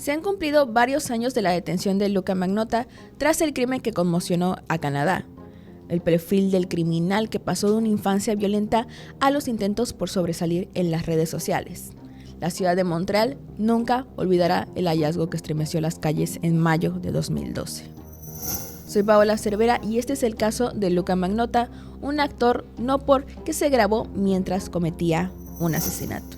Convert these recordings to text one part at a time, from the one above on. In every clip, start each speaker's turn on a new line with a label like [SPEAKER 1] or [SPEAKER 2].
[SPEAKER 1] Se han cumplido varios años de la detención de Luka Magnotta tras el crimen que conmocionó a Canadá. El perfil del criminal que pasó de una infancia violenta a los intentos por sobresalir en las redes sociales. La ciudad de Montreal nunca olvidará el hallazgo que estremeció las calles en mayo de 2012. Soy Paola Cervera y este es el caso de Luka Magnotta, un actor no porque se grabó mientras cometía un asesinato.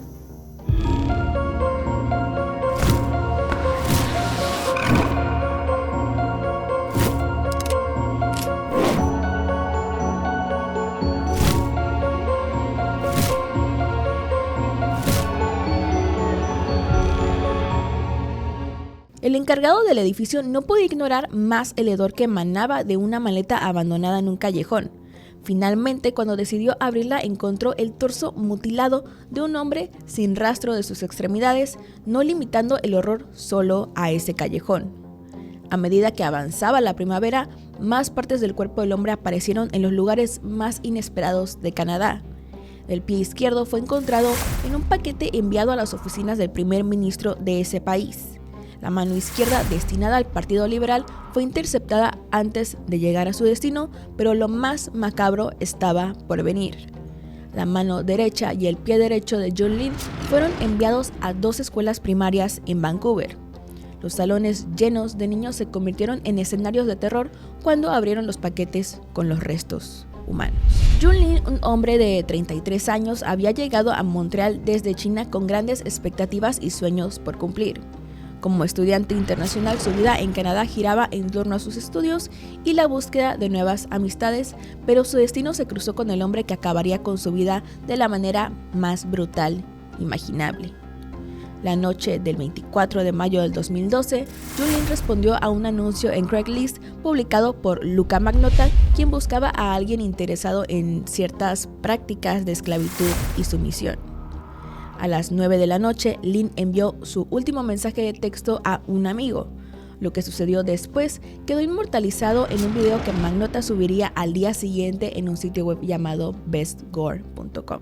[SPEAKER 1] El encargado del edificio no podía ignorar más el hedor que emanaba de una maleta abandonada en un callejón. Finalmente, cuando decidió abrirla, encontró el torso mutilado de un hombre sin rastro de sus extremidades, no limitando el horror solo a ese callejón. A medida que avanzaba la primavera, más partes del cuerpo del hombre aparecieron en los lugares más inesperados de Canadá. El pie izquierdo fue encontrado en un paquete enviado a las oficinas del primer ministro de ese país. La mano izquierda, destinada al Partido Liberal, fue interceptada antes de llegar a su destino, pero lo más macabro estaba por venir. La mano derecha y el pie derecho de John Lynn fueron enviados a 2 escuelas primarias en Vancouver. Los salones llenos de niños se convirtieron en escenarios de terror cuando abrieron los paquetes con los restos humanos. John Lynn, un hombre de 33 años, había llegado a Montreal desde China con grandes expectativas y sueños por cumplir. Como estudiante internacional, su vida en Canadá giraba en torno a sus estudios y la búsqueda de nuevas amistades, pero su destino se cruzó con el hombre que acabaría con su vida de la manera más brutal imaginable. La noche del 24 de mayo del 2012, John Lynn respondió a un anuncio en Craigslist publicado por Luka Magnotta, quien buscaba a alguien interesado en ciertas prácticas de esclavitud y sumisión. A las 9 de la noche, Lynn envió su último mensaje de texto a un amigo. Lo que sucedió después quedó inmortalizado en un video que Magnotta subiría al día siguiente en un sitio web llamado bestgore.com.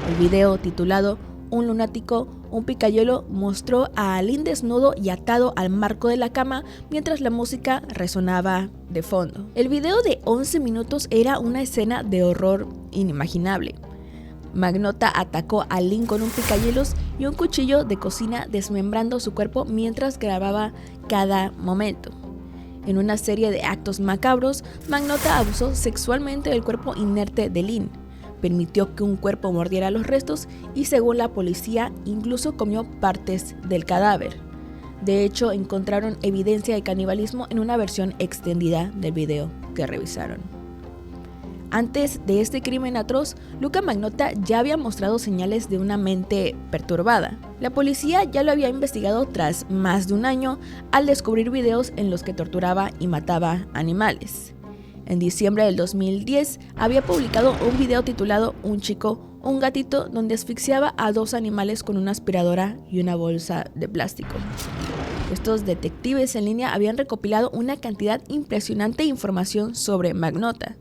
[SPEAKER 1] El video, titulado "Un lunático, un picayelo", mostró a Lynn desnudo y atado al marco de la cama mientras la música resonaba de fondo. El video de 11 minutos era una escena de horror inimaginable. Magnotta atacó a Lynn con un picayelos y un cuchillo de cocina, desmembrando su cuerpo mientras grababa cada momento. En una serie de actos macabros, Magnotta abusó sexualmente del cuerpo inerte de Lynn, permitió que un cuerpo mordiera los restos y, según la policía, incluso comió partes del cadáver. De hecho, encontraron evidencia de canibalismo en una versión extendida del video que revisaron. Antes de este crimen atroz, Luka Magnotta ya había mostrado señales de una mente perturbada. La policía ya lo había investigado tras más de un año al descubrir videos en los que torturaba y mataba animales. En diciembre del 2010 había publicado un video titulado "Un chico, un gatito", donde asfixiaba a 2 animales con una aspiradora y una bolsa de plástico. Estos detectives en línea habían recopilado una cantidad impresionante de información sobre Magnotta.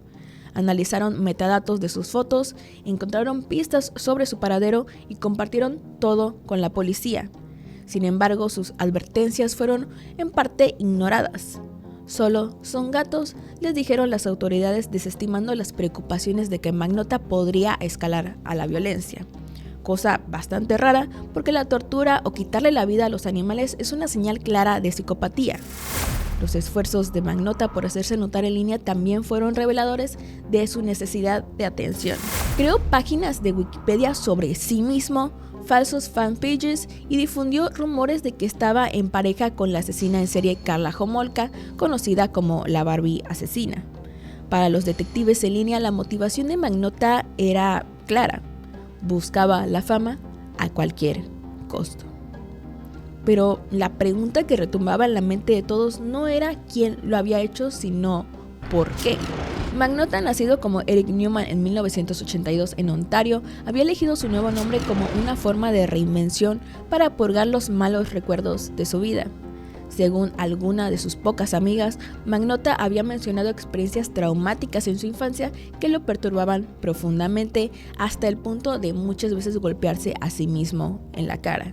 [SPEAKER 1] Analizaron metadatos de sus fotos, encontraron pistas sobre su paradero y compartieron todo con la policía. Sin embargo, sus advertencias fueron en parte ignoradas. "Solo son gatos", les dijeron las autoridades, desestimando las preocupaciones de que Magnotta podría escalar a la violencia. Cosa bastante rara, porque la tortura o quitarle la vida a los animales es una señal clara de psicopatía. Los esfuerzos de Magnotta por hacerse notar en línea también fueron reveladores de su necesidad de atención. Creó páginas de Wikipedia sobre sí mismo, falsos fanpages y difundió rumores de que estaba en pareja con la asesina en serie Karla Homolka, conocida como la Barbie asesina. Para los detectives en línea, la motivación de Magnotta era clara: buscaba la fama a cualquier costo. Pero la pregunta que retumbaba en la mente de todos no era quién lo había hecho, sino por qué. Magnotta, nacido como Eric Newman en 1982 en Ontario, había elegido su nuevo nombre como una forma de reinvención para purgar los malos recuerdos de su vida. Según alguna de sus pocas amigas, Magnotta había mencionado experiencias traumáticas en su infancia que lo perturbaban profundamente, hasta el punto de muchas veces golpearse a sí mismo en la cara.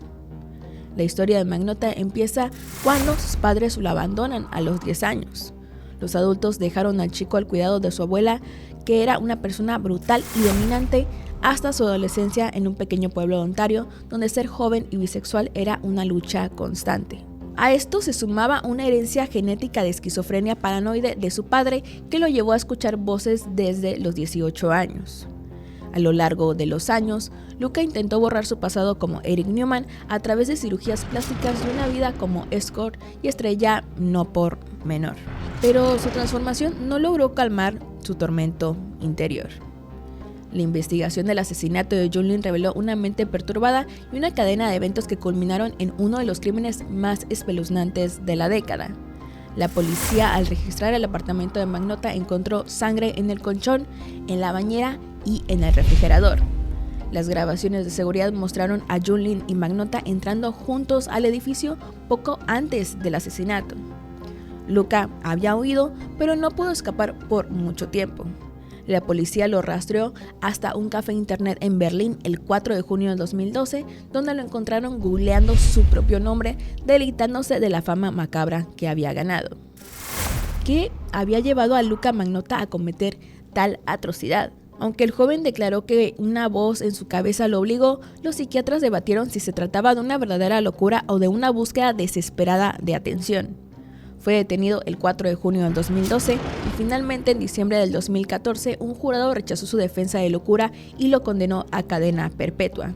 [SPEAKER 1] La historia de Magnota empieza cuando sus padres lo abandonan a los 10 años. Los adultos dejaron al chico al cuidado de su abuela, que era una persona brutal y dominante, hasta su adolescencia en un pequeño pueblo de Ontario, donde ser joven y bisexual era una lucha constante. A esto se sumaba una herencia genética de esquizofrenia paranoide de su padre, que lo llevó a escuchar voces desde los 18 años. A lo largo de los años, Luca intentó borrar su pasado como Eric Newman a través de cirugías plásticas y una vida como escort y estrella no por menor. Pero su transformación no logró calmar su tormento interior. La investigación del asesinato de Jun Lin reveló una mente perturbada y una cadena de eventos que culminaron en uno de los crímenes más espeluznantes de la década. La policía, al registrar el apartamento de Magnota, encontró sangre en el colchón, en la bañera y en el refrigerador. Las grabaciones de seguridad mostraron a Jun Lin y Magnota entrando juntos al edificio poco antes del asesinato. Luca había huido, pero no pudo escapar por mucho tiempo. La policía lo rastreó hasta un café internet en Berlín el 4 de junio de 2012, donde lo encontraron googleando su propio nombre, deleitándose de la fama macabra que había ganado. ¿Qué había llevado a Luca Magnota a cometer tal atrocidad? Aunque el joven declaró que una voz en su cabeza lo obligó, los psiquiatras debatieron si se trataba de una verdadera locura o de una búsqueda desesperada de atención. Fue detenido el 4 de junio del 2012 y finalmente en diciembre del 2014 un jurado rechazó su defensa de locura y lo condenó a cadena perpetua.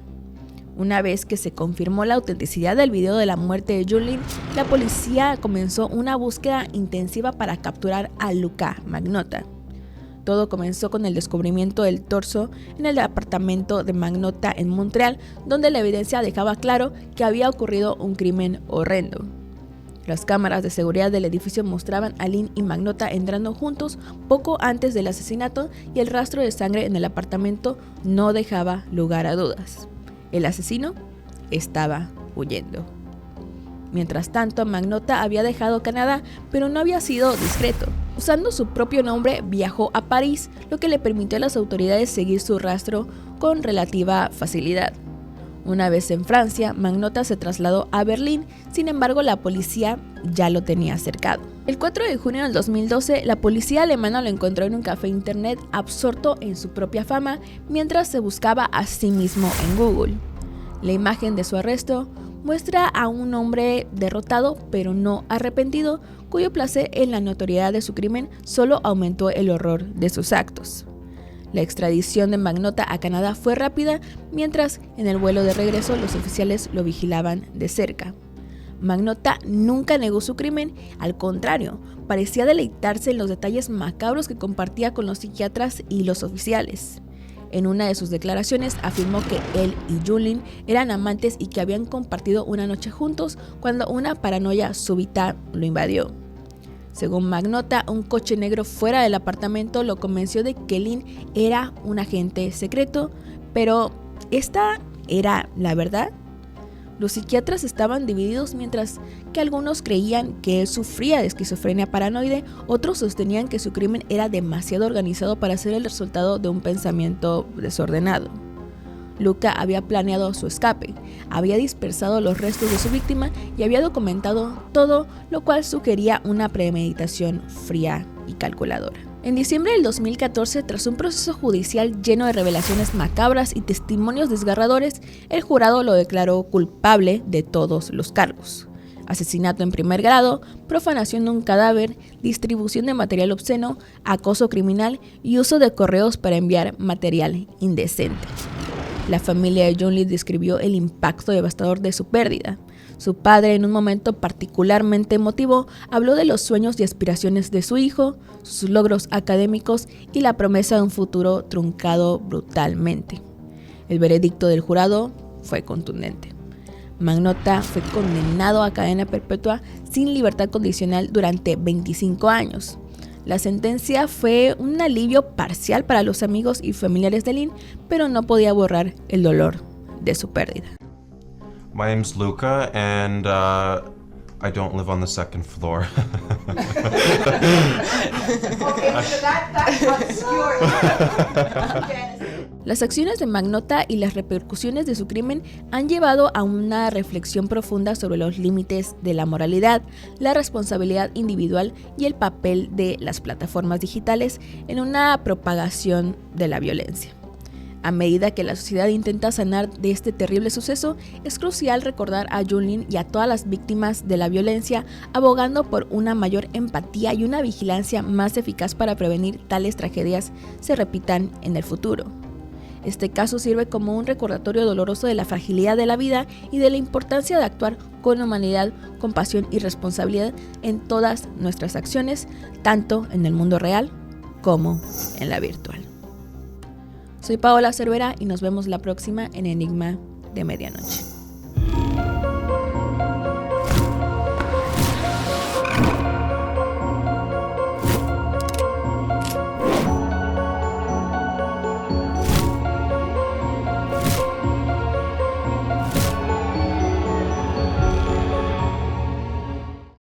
[SPEAKER 1] Una vez que se confirmó la autenticidad del video de la muerte de Jun Lin, la policía comenzó una búsqueda intensiva para capturar a Luca Magnota. Todo comenzó con el descubrimiento del torso en el apartamento de Magnota en Montreal, donde la evidencia dejaba claro que había ocurrido un crimen horrendo. Las cámaras de seguridad del edificio mostraban a Lin y Magnota entrando juntos poco antes del asesinato y el rastro de sangre en el apartamento no dejaba lugar a dudas. El asesino estaba huyendo. Mientras tanto, Magnota había dejado Canadá, pero no había sido discreto. Usando su propio nombre, viajó a París, lo que le permitió a las autoridades seguir su rastro con relativa facilidad. Una vez en Francia, Magnota se trasladó a Berlín, sin embargo la policía ya lo tenía cercado. El 4 de junio del 2012, la policía alemana lo encontró en un café internet absorto en su propia fama mientras se buscaba a sí mismo en Google. La imagen de su arresto muestra a un hombre derrotado pero no arrepentido, cuyo placer en la notoriedad de su crimen solo aumentó el horror de sus actos. La extradición de Magnota a Canadá fue rápida, mientras en el vuelo de regreso los oficiales lo vigilaban de cerca. Magnota nunca negó su crimen, al contrario, parecía deleitarse en los detalles macabros que compartía con los psiquiatras y los oficiales. En una de sus declaraciones afirmó que él y Jun Lin eran amantes y que habían compartido una noche juntos cuando una paranoia súbita lo invadió. Según Magnota, un coche negro fuera del apartamento lo convenció de que Lin era un agente secreto, pero ¿esta era la verdad? Los psiquiatras estaban divididos, mientras que algunos creían que él sufría de esquizofrenia paranoide, otros sostenían que su crimen era demasiado organizado para ser el resultado de un pensamiento desordenado. Luca había planeado su escape, había dispersado los restos de su víctima y había documentado todo, lo cual sugería una premeditación fría y calculadora. En diciembre del 2014, tras un proceso judicial lleno de revelaciones macabras y testimonios desgarradores, el jurado lo declaró culpable de todos los cargos: asesinato en primer grado, profanación de un cadáver, distribución de material obsceno, acoso criminal y uso de correos para enviar material indecente. La familia de Jun Lin describió el impacto devastador de su pérdida. Su padre, en un momento particularmente emotivo, habló de los sueños y aspiraciones de su hijo, sus logros académicos y la promesa de un futuro truncado brutalmente. El veredicto del jurado fue contundente. Magnota fue condenado a cadena perpetua sin libertad condicional durante 25 años. La sentencia fue un alivio parcial para los amigos y familiares de Lin, pero no podía borrar el dolor de su pérdida.
[SPEAKER 2] My name's Luca, and I don't live on the second floor.
[SPEAKER 3] Okay, so that's obscure.
[SPEAKER 1] Las acciones de Magnotta y las repercusiones de su crimen han llevado a una reflexión profunda sobre los límites de la moralidad, la responsabilidad individual y el papel de las plataformas digitales en una propagación de la violencia. A medida que la sociedad intenta sanar de este terrible suceso, es crucial recordar a Yulin y a todas las víctimas de la violencia, abogando por una mayor empatía y una vigilancia más eficaz para prevenir tales tragedias se repitan en el futuro. Este caso sirve como un recordatorio doloroso de la fragilidad de la vida y de la importancia de actuar con humanidad, compasión y responsabilidad en todas nuestras acciones, tanto en el mundo real como en la virtual. Soy Paola Cervera y nos vemos la próxima en Enigma de Medianoche.